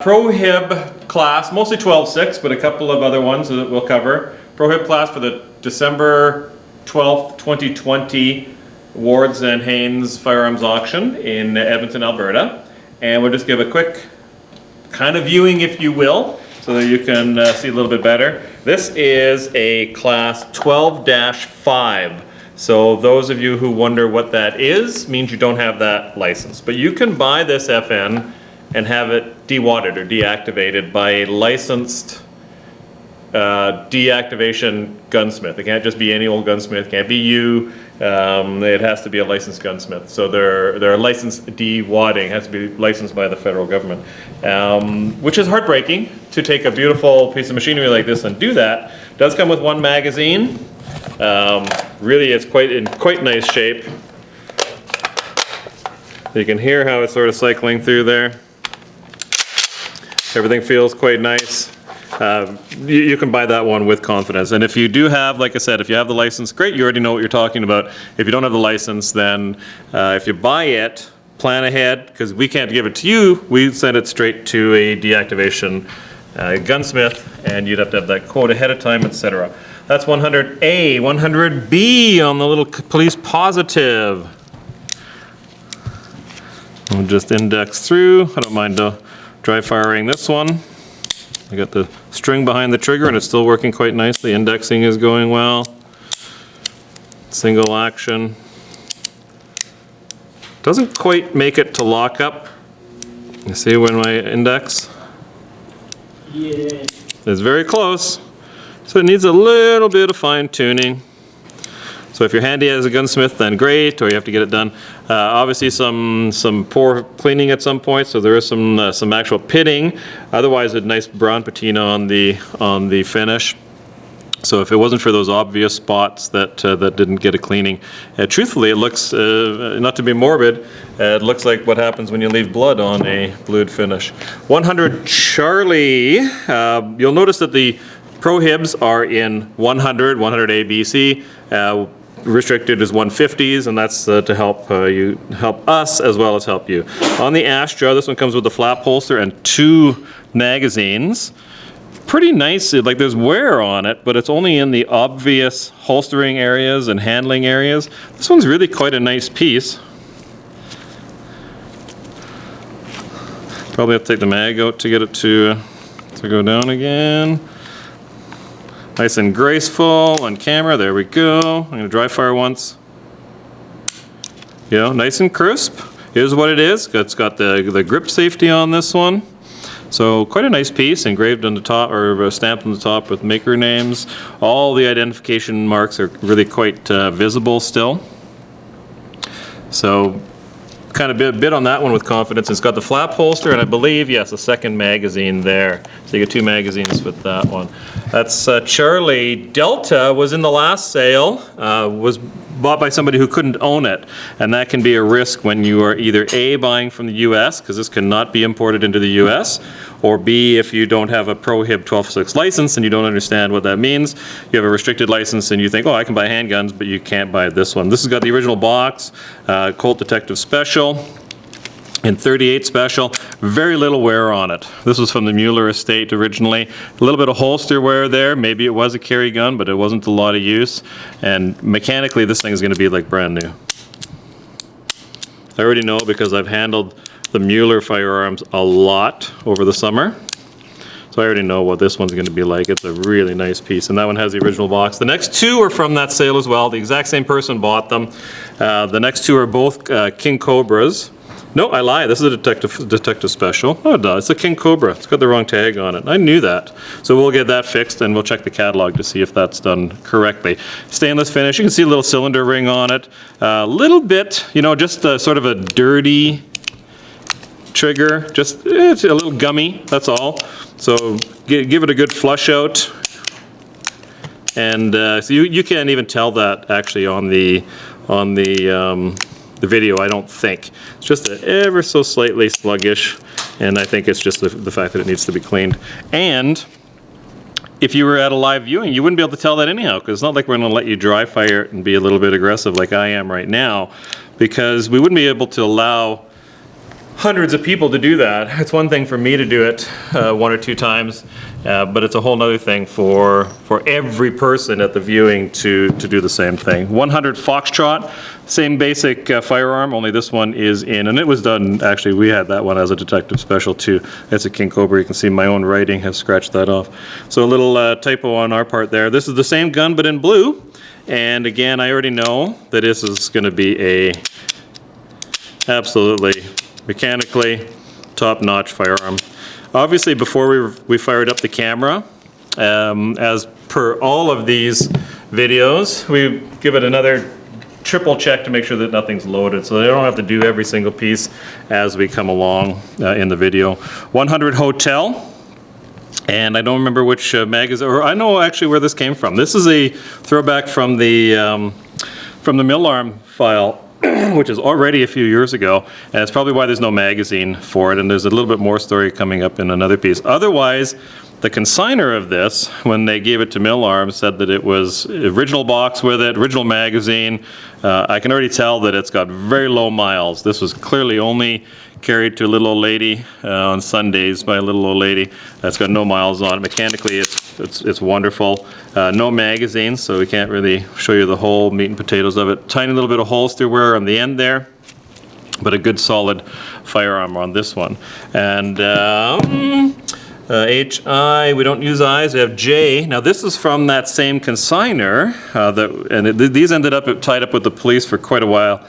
Prohib class, mostly 12.6, but a couple of other ones that we'll cover. Prohib class for the December 12th, 2020 Wards and Haynes Firearms Auction in Edmonton, Alberta. And we'll just give a quick kind of viewing, if you will, so that you can see a little bit better. This is a class 12-5. So those of you who wonder what that is, means you don't have that license. But you can buy this FN and have it dewadded or deactivated by a licensed deactivation gunsmith. It can't just be any old gunsmith, it can't be you. It has to be a licensed gunsmith. So they're licensed dewadding, it has to be licensed by the federal government. Which is heartbreaking to take a beautiful piece of machinery like this and do that. It does come with one magazine. Really it's in quite nice shape. You can hear how it's sort of cycling through there. Everything feels quite nice. You can buy that one with confidence. And if you do have, like I said, if you have the license, great, you already know what you're talking about. If you don't have the license, then if you buy it, plan ahead, because we can't give it to you. We send it straight to a deactivation gunsmith, and you'd have to have that quote ahead of time, etc. That's 100A. 100B on the little police positive. We'll just index through. I don't mind dry firing this one. I got the string behind the trigger and it's still working quite nicely. Indexing is going well. Single action. Doesn't quite make it to lock up. You see when my index? Yeah. It's very close. So it needs a little bit of fine tuning. So if you're handy as a gunsmith, then great, or you have to get it done. Obviously some poor cleaning at some point, so there is some actual pitting. Otherwise a nice brown patina on the finish. So if it wasn't for those obvious spots that didn't get a cleaning, truthfully it looks, not to be morbid, it looks like what happens when you leave blood on a blued finish. 100 Charlie, you'll notice that the Prohibs are in 100, 100 A, B, C. Restricted is 150s, and that's to help help us as well as help you. On the Astra, this one comes with a flap holster and 2 magazines. Pretty nice, like there's wear on it, but it's only in the obvious holstering areas and handling areas. This one's really quite a nice piece. Probably have to take the mag out to get it to go down again. Nice and graceful on camera, there we go. I'm gonna dry fire once. You know, nice and crisp. Here's what it is. It's got the grip safety on this one. So quite a nice piece, engraved on the top, or stamped on the top with maker names. All the identification marks are really quite visible still. So kind of bid on that one with confidence. It's got the flap holster and I believe, yes, a second magazine there. So you get 2 magazines with that one. That's Charlie. Delta was in the last sale, was bought by somebody who couldn't own it. And that can be a risk when you are either A, buying from the US, because this cannot be imported into the US, or B, if you don't have a Prohib 12.6 license and you don't understand what that means. You have a restricted license and you think, oh, I can buy handguns, but you can't buy this one. This has got the original box, Colt Detective Special, and 38 Special. Very little wear on it. This was from the Mueller estate originally. A little bit of holster wear there. Maybe it was a carry gun, but it wasn't a lot of use. And mechanically, this thing is going to be like brand new. I already know because I've handled the Mueller firearms a lot over the summer. So I already know what this one's going to be like. It's a really nice piece. And that one has the original box. The next 2 are from that sale as well. The exact same person bought them. The next 2 are both King Cobras. No, I lie. This is a detective special. Oh, no, it's a King Cobra. It's got the wrong tag on it. I knew that. So we'll get that fixed and we'll check the catalog to see if that's done correctly. Stainless finish. You can see a little cylinder ring on it. A little bit, you know, just sort of a dirty trigger. Just it's a little gummy. That's all. So give it a good flush out. And so you can't even tell that actually on the video, I don't think. It's just ever so slightly sluggish, and I think it's just the fact that it needs to be cleaned. And if you were at a live viewing, you wouldn't be able to tell that anyhow, because it's not like we're going to let you dry fire it and be a little bit aggressive like I am right now, because we wouldn't be able to allow hundreds of people to do that. It's one thing for me to do it 1 or 2 times, but it's a whole nother thing for every person at the viewing to do the same thing. 100 Foxtrot, same basic firearm, only this one is in, and it was done, actually we had that one as a detective special too. It's a King Cobra, you can see my own writing has scratched that off. So a little typo on our part there. This is the same gun but in blue, and again I already know that this is going to be a absolutely mechanically top-notch firearm. Obviously before we fired up the camera, as per all of these videos, we give it another triple check to make sure that nothing's loaded, so they don't have to do every single piece as we come along in the video. 100 Hotel, and I don't remember which magazine, or I know actually where this came from. This is a throwback from the Millarm file, which is already a few years ago, and it's probably why there's no magazine for it, and there's a little bit more story coming up in another piece. Otherwise, the consigner of this, when they gave it to Millarm, said that it was original box with it, original magazine. I can already tell that it's got very low miles. This was clearly only carried to a little old lady on Sundays by a little old lady. That's got no miles on it. Mechanically, it's wonderful. No magazines, so we can't really show you the whole meat and potatoes of it. Tiny little bit of holster wear on the end there, but a good solid firearm on this one. And HI, we don't use I's, we have J. Now this is from that same consigner, these ended up tied up with the police for quite a while.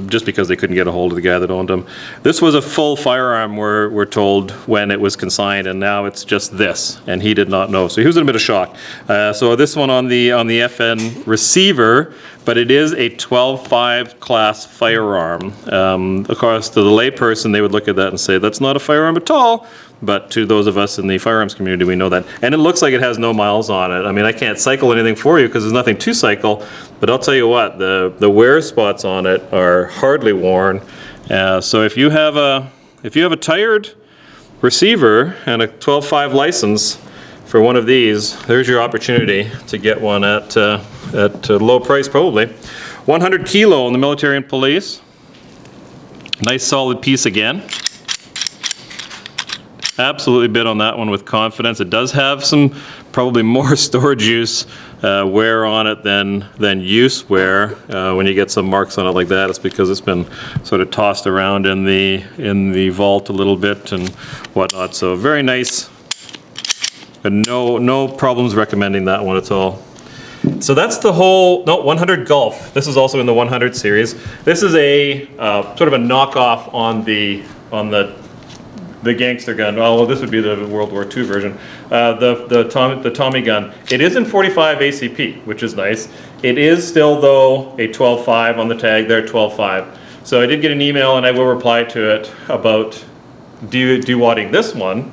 Just because they couldn't get a hold of the guy that owned them. This was a full firearm, we're told, when it was consigned, and now it's just this, and he did not know. So he was in a bit of shock. So this one on the FN receiver, but it is a 12.5 class firearm. Of course, to the layperson, they would look at that and say, that's not a firearm at all. But to those of us in the firearms community, we know that. And it looks like it has no miles on it. I mean, I can't cycle anything for you because there's nothing to cycle, but I'll tell you what, the wear spots on it are hardly worn. So if you have a tired receiver and a 12.5 license for one of these, there's your opportunity to get one at a low price probably. 100 kilo in the military and police. Nice solid piece again. Absolutely bid on that one with confidence. It does have some probably more storage use wear on it than use wear. When you get some marks on it like that, it's because it's been sort of tossed around in the vault a little bit and whatnot. So very nice, and no problems recommending that one at all. So that's the whole, 100 Golf. This is also in the 100 series. This is a sort of a knockoff on the gangster gun. Oh, well, this would be the World War II version. The Tommy gun. It is in 45 ACP, which is nice. It is still, though, a 12.5 on the tag. They're 12.5. So I did get an email, and I will reply to it about dewadding this one,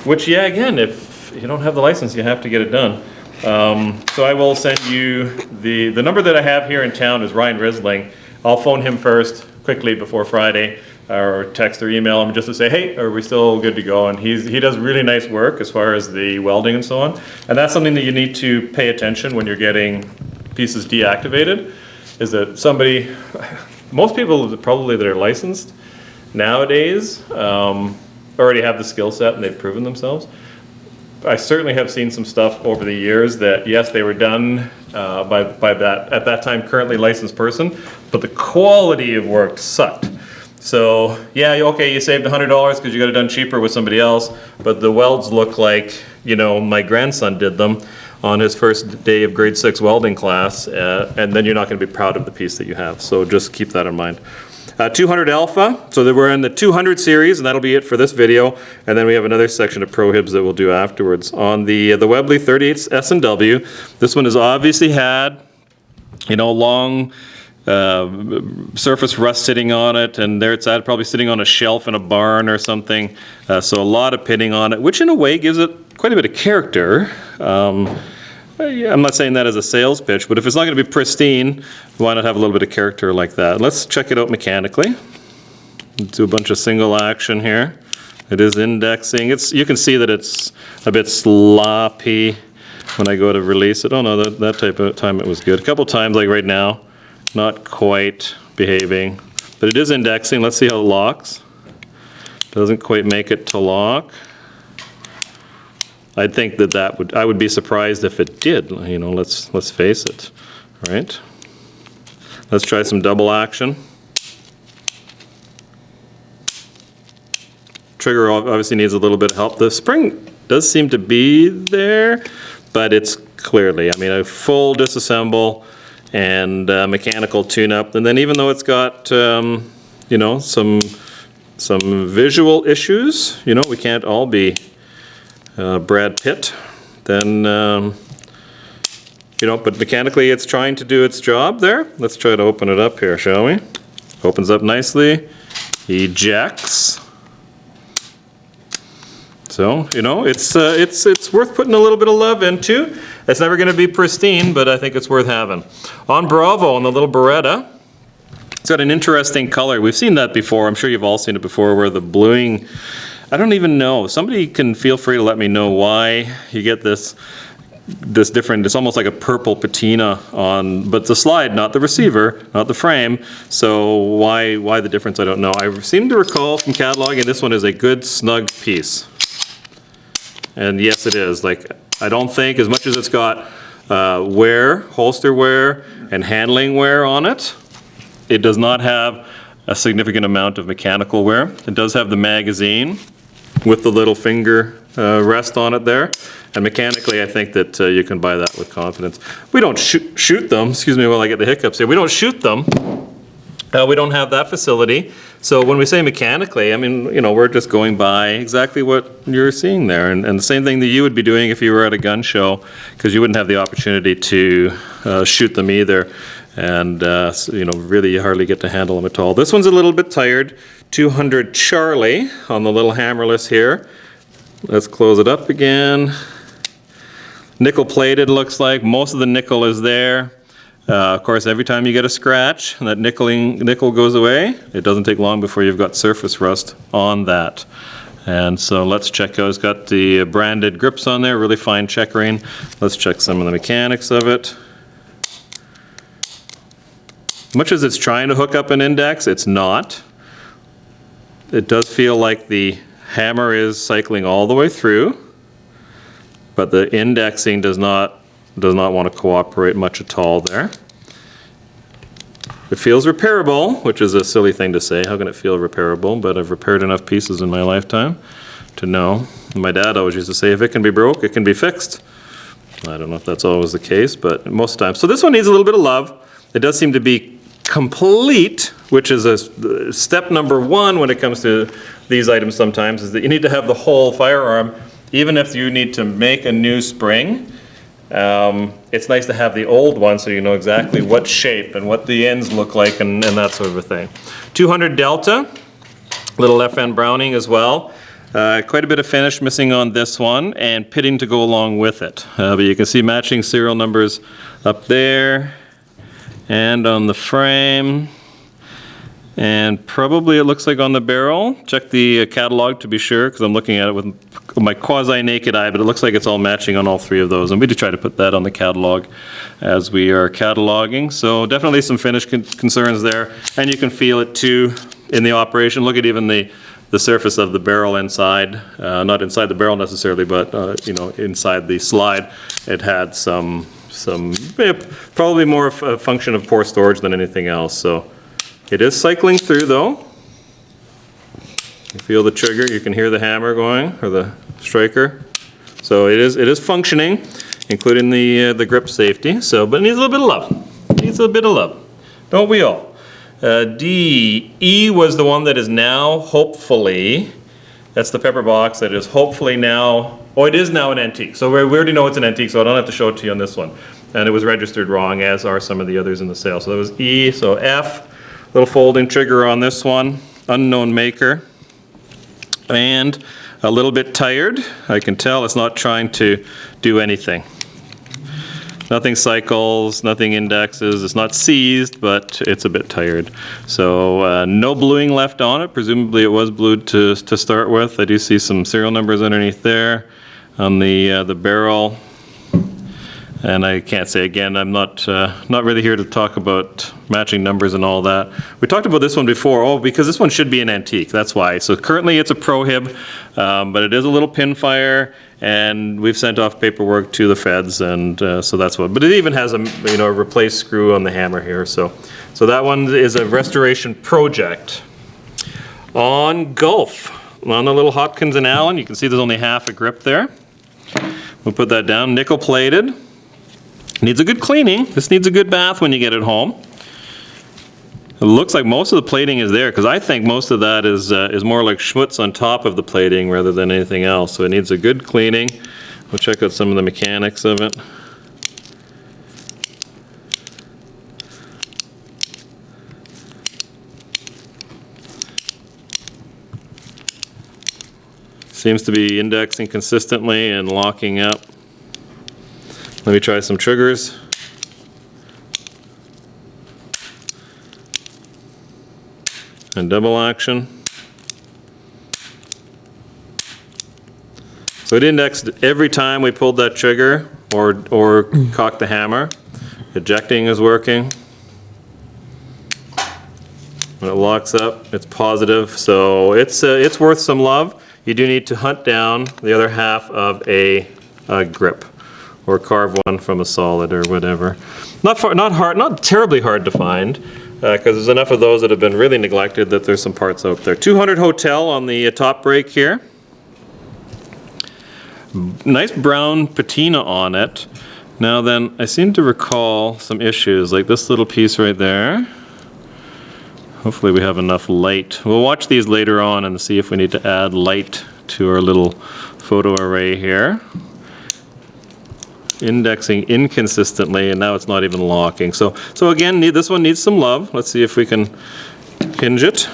which, yeah, again, if you don't have the license, you have to get it done. So I will send you the number that I have here in town is Ryan Risling. I'll phone him first quickly before Friday, or text or email him just to say, hey, are we still good to go? And he does really nice work as far as the welding and so on. And that's something that you need to pay attention when you're getting pieces deactivated, is that most people probably that are licensed nowadays already have the skill set and they've proven themselves. I certainly have seen some stuff over the years that, yes, they were done by that, at that time, currently licensed person, but the quality of work sucked. So, yeah, okay, you saved $100 because you got it done cheaper with somebody else, but the welds look like, my grandson did them on his first day of grade 6 welding class, and then you're not going to be proud of the piece that you have. So just keep that in mind. 200 Alpha, so that we're in the 200 series, and that'll be it for this video. And then we have another section of Prohibs that we'll do afterwards. On the Webley 38 S&W, this one has obviously had, long surface rust sitting on it, and there it's at, probably sitting on a shelf in a barn or something. So a lot of pitting on it, which in a way gives it quite a bit of character. I'm not saying that as a sales pitch, but if it's not going to be pristine, why not have a little bit of character like that? Let's check it out mechanically. Do a bunch of single action here. It is indexing. You can see that it's a bit sloppy when I go to release it. Oh no, that type of time it was good. A couple times, like right now, not quite behaving, but it is indexing. Let's see how it locks. Doesn't quite make it to lock. I'd think that I would be surprised if it did, you know, let's face it, right? Let's try some double action. Trigger obviously needs a little bit of help. The spring does seem to be there, but it's clearly, I mean, a full disassemble and mechanical tune-up. And then even though it's got, you know, some visual issues, you know, we can't all be Brad Pitt, then, you know, but mechanically it's trying to do its job there. Let's try to open it up here, shall we? Opens up nicely, ejects. So, you know, it's worth putting a little bit of love into. It's never going to be pristine, but I think it's worth having. On Bravo, on the little Beretta, it's got an interesting color. We've seen that before. I'm sure you've all seen it before, where the bluing, I don't even know. Somebody can feel free to let me know why you get this different, it's almost like a purple patina on, but the slide, not the receiver, not the frame. So why the difference, I don't know. I seem to recall from cataloging, this one is a good snug piece. And yes, it is. Like, I don't think, as much as it's got wear, holster wear, and handling wear on it, it does not have a significant amount of mechanical wear. It does have the magazine with the little finger rest on it there. And mechanically, I think that you can buy that with confidence. We don't shoot them, excuse me while I get the hiccups here, we don't shoot them. We don't have that facility. So when we say mechanically, I mean, you know, we're just going by exactly what you're seeing there. And the same thing that you would be doing if you were at a gun show, because you wouldn't have the opportunity to shoot them either. And, you know, really you hardly get to handle them at all. This one's a little bit tired. 200 Charlie on the little hammerless here. Let's close it up again. Nickel plated looks like. Most of the nickel is there. Of course, every time you get a scratch, that nickel goes away. It doesn't take long before you've got surface rust on that. And so let's check out, it's got the branded grips on there, really fine checkering. Let's check some of the mechanics of it. Much as it's trying to hook up an index, it's not. It does feel like the hammer is cycling all the way through, but the indexing does not want to cooperate much at all there. It feels repairable, which is a silly thing to say. How can it feel repairable? But I've repaired enough pieces in my lifetime to know. My dad always used to say, if it can be broke, it can be fixed. I don't know if that's always the case, but most times. So this one needs a little bit of love. It does seem to be complete, which is a step number one when it comes to these items sometimes, is that you need to have the whole firearm. Even if you need to make a new spring, it's nice to have the old one so you know exactly what shape and what the ends look like and that sort of a thing. 200 Delta, little FN Browning as well. Quite a bit of finish missing on this one, and pitting to go along with it. But you can see matching serial numbers up there and on the frame. And probably it looks like on the barrel. Check the catalog to be sure, because I'm looking at it with my quasi-naked eye, but it looks like it's all matching on all three of those. And we do try to put that on the catalog as we are cataloging. So definitely some finish concerns there. And you can feel it too in the operation. Look at even the surface of the barrel inside. Not inside the barrel necessarily, but you know, inside the slide. It had some probably more of a function of poor storage than anything else. So it is cycling through though. You feel the trigger, you can hear the hammer going, or the striker. So it is functioning, including the grip safety. So, but it needs a little bit of love. Needs a bit of love. Don't we all? E was the one that is now hopefully, that's the pepper box that is hopefully now, oh, it is now an antique. So we already know it's an antique, so I don't have to show it to you on this one. And it was registered wrong, as are some of the others in the sale. So that was E, so F. Little folding trigger on this one, unknown maker, and a little bit tired. I can tell it's not trying to do anything. Nothing cycles, nothing indexes, it's not seized, but it's a bit tired. So no bluing left on it. Presumably it was blued to start with. I do see some serial numbers underneath there on the barrel. And I can't say again, I'm not really here to talk about matching numbers and all that. We talked about this one before, because this one should be an antique, that's why. So currently it's a Prohib, but it is a little pinfire, and we've sent off paperwork to the feds, and so that's what. But it even has a replaced screw on the hammer here, so that one is a restoration project. On Gulf, on the little Hopkins and Allen, you can see there's only half a grip there. We'll put that down, nickel plated. Needs a good cleaning. This needs a good bath when you get it home. It looks like most of the plating is there, because I think most of that is more like schmutz on top of the plating rather than anything else. So it needs a good cleaning. We'll check out some of the mechanics of it. Seems to be indexing consistently and locking up. Let me try some triggers. And double action. So it indexed every time we pulled that trigger or cocked the hammer. Ejecting is working. When it locks up, it's positive, so it's worth some love. You do need to hunt down the other half of a grip, or carve one from a solid or whatever. Not terribly hard to find, because there's enough of those that have been really neglected that there's some parts out there. 200 Hotel on the top brake here. Nice brown patina on it. Now then, I seem to recall some issues, like this little piece right there. Hopefully we have enough light. We'll watch these later on and see if we need to add light to our little photo array here. Indexing inconsistently, and now it's not even locking. So again, this one needs some love. Let's see if we can hinge it.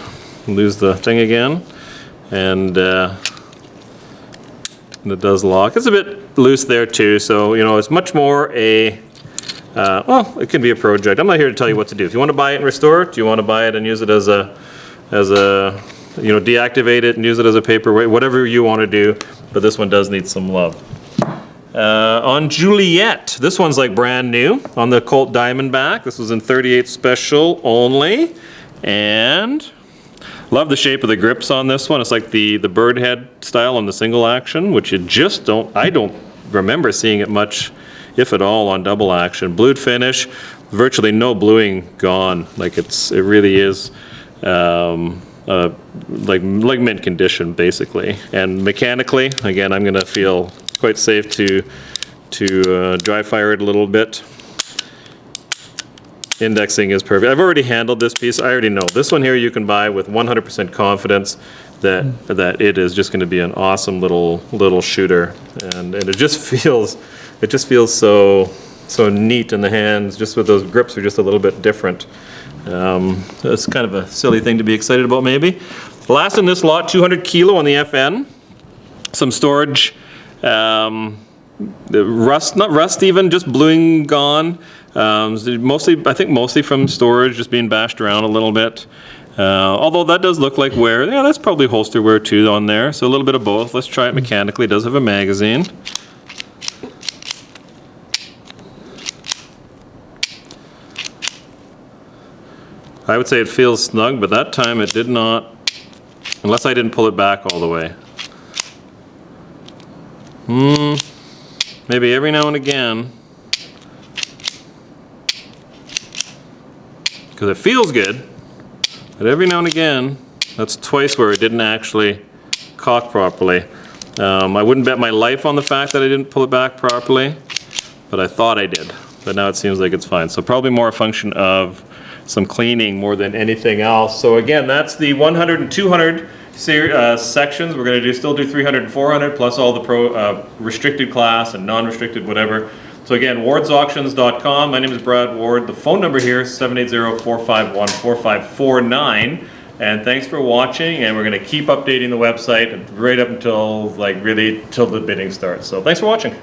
Lose the thing again. And it does lock. It's a bit loose there too, so it's much more a well, it can be a project. I'm not here to tell you what to do. If you want to buy it and restore it, do you want to buy it and use it as a deactivate it and use it as a paperweight, whatever you want to do, but this one does need some love. On Juliet, this one's like brand new on the Colt Diamondback. This was in 38 special only, and love the shape of the grips on this one. It's like the bird head style on the single action, which I don't remember seeing it much, if at all, on double action. Blued finish, virtually no bluing gone. Like it really is like mint condition basically. And mechanically, again, I'm gonna feel quite safe to dry fire it a little bit. Indexing is perfect. I've already handled this piece. I already know this one here you can buy with 100% confidence that it is just going to be an awesome little shooter, and it just feels so neat in the hands. Just with those grips are just a little bit different. It's kind of a silly thing to be excited about maybe. Last in this lot, 200 kilo on the FN. Some storage. Rust, not rust even, just bluing gone. I think mostly from storage, just being bashed around a little bit. Although that does look like wear. Yeah, that's probably holster wear too on there. So a little bit of both. Let's try it mechanically. It does have a magazine. I would say it feels snug, but that time it did not, unless I didn't pull it back all the way. Maybe every now and again, because it feels good, but every now and again, that's twice where it didn't actually cock properly. I wouldn't bet my life on the fact that I didn't pull it back properly, but I thought I did. But now it seems like it's fine. So probably more a function of some cleaning more than anything else. So again, that's the 100 and 200 sections. We're going to still do 300 and 400 plus all the restricted class and non-restricted whatever. So again, wardsauctions.com. My name is Brad Ward. The phone number here is 780-451-4549. And thanks for watching, and we're going to keep updating the website right up until, like, really till the bidding starts. So thanks for watching.